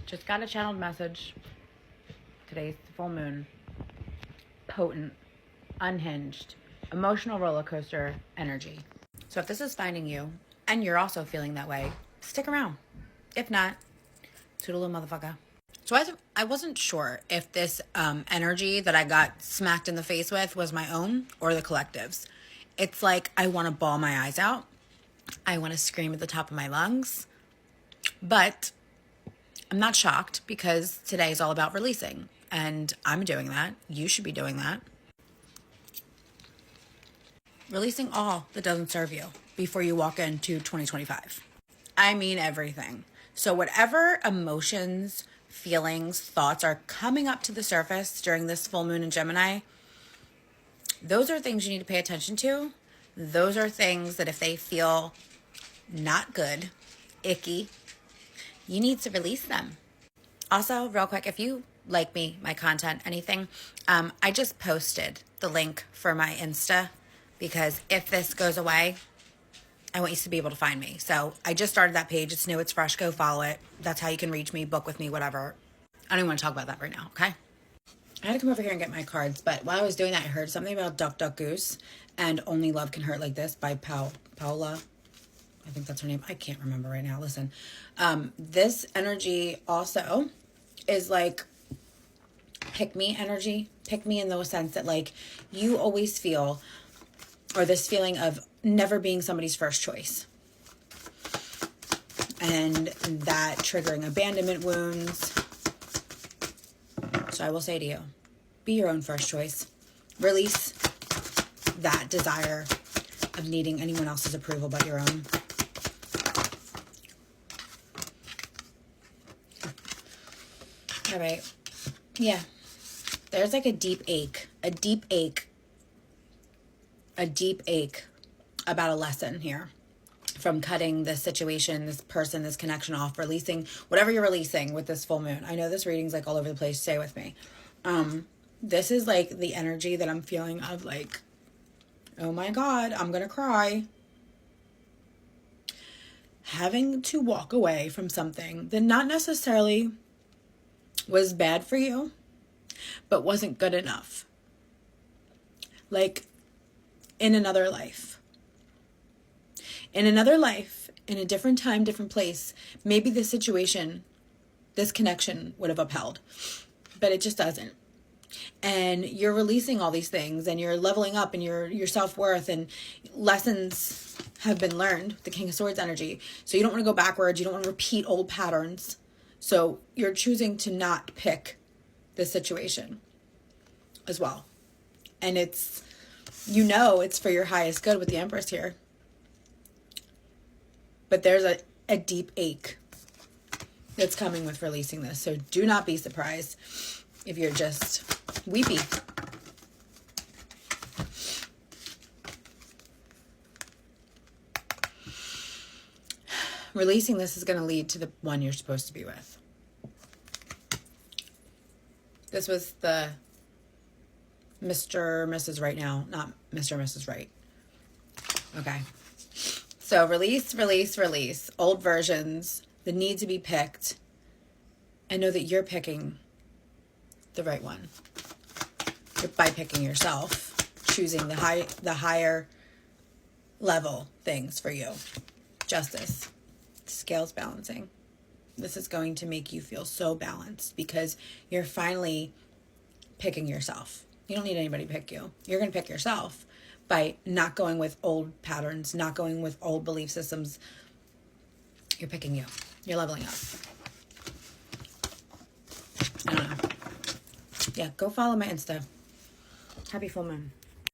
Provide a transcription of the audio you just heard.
just got a channeled message. Today's the full moon. Potent, unhinged, emotional roller coaster energy. So if this is finding you and you're also feeling that way, stick around. If not, toodaloo, motherfucker. So I wasn't sure if this energy that I got smacked in the face with was my own or the collective's. It's like I want to bawl my eyes out. I want to scream at the top of my lungs. But I'm not shocked because today is all about releasing. And I'm doing that. You should be doing that. Releasing all that doesn't serve you before you walk into 2025. I mean everything. So whatever emotions, feelings, thoughts are coming up to the surface during this full moon in Gemini, those are things you need to pay attention to. Those are things that if they feel not good, icky, you need to release them. Also, real quick, if you like me, my content, anything, I just posted the link for my Insta because if this goes away, I want you to be able to find me. So I just started that page. It's new. It's fresh. Go follow it. That's how you can reach me, book with me, whatever. I don't even want to talk about that right now, okay? I had to come over here and get my cards, but while I was doing that, I heard something about Duck, Duck, Goose and Only Love Can Hurt Like This by Paula. I think that's her name. I can't remember right now. Listen, this energy also is like pick me energy. Pick me in the sense that like you always feel, or this feeling of never being somebody's first choice. And that triggering abandonment wounds. So I will say to you, be your own first choice. Release that desire of needing anyone else's approval but your own. All right. Yeah. There's like a deep ache about a lesson here from cutting this situation, this person, this connection off, releasing whatever you're releasing with this full moon. I know this reading's like all over the place. Stay with me. This is like the energy that I'm feeling of like, oh my God, I'm going to cry. Having to walk away from something that not necessarily was bad for you, but wasn't good enough. Like in another life. In another life, in a different time, different place, maybe this situation, this connection would have upheld, but it just doesn't. And you're releasing all these things and you're leveling up and your self-worth and lessons have been learned, the King of Swords energy. So you don't want to go backwards. You don't want to repeat old patterns. So you're choosing to not pick this situation as well. And it's, you know, it's for your highest good with the Empress here. But there's a deep ache that's coming with releasing this. So do not be surprised if you're just weepy. Releasing this is going to lead to the one you're supposed to be with. This was the Mr. Mrs. Right now, not Mr. Mrs. Right. Okay. So release, release, release. Old versions that need to be picked. And know that you're picking the right one. By picking yourself. Choosing the higher level things for you. Justice. Scales balancing. This is going to make you feel so balanced because you're finally picking yourself. You don't need anybody to pick you. You're going to pick yourself by not going with old patterns, not going with old belief systems. You're picking you. You're leveling up. I don't know. Yeah, go follow my Insta. Happy full moon.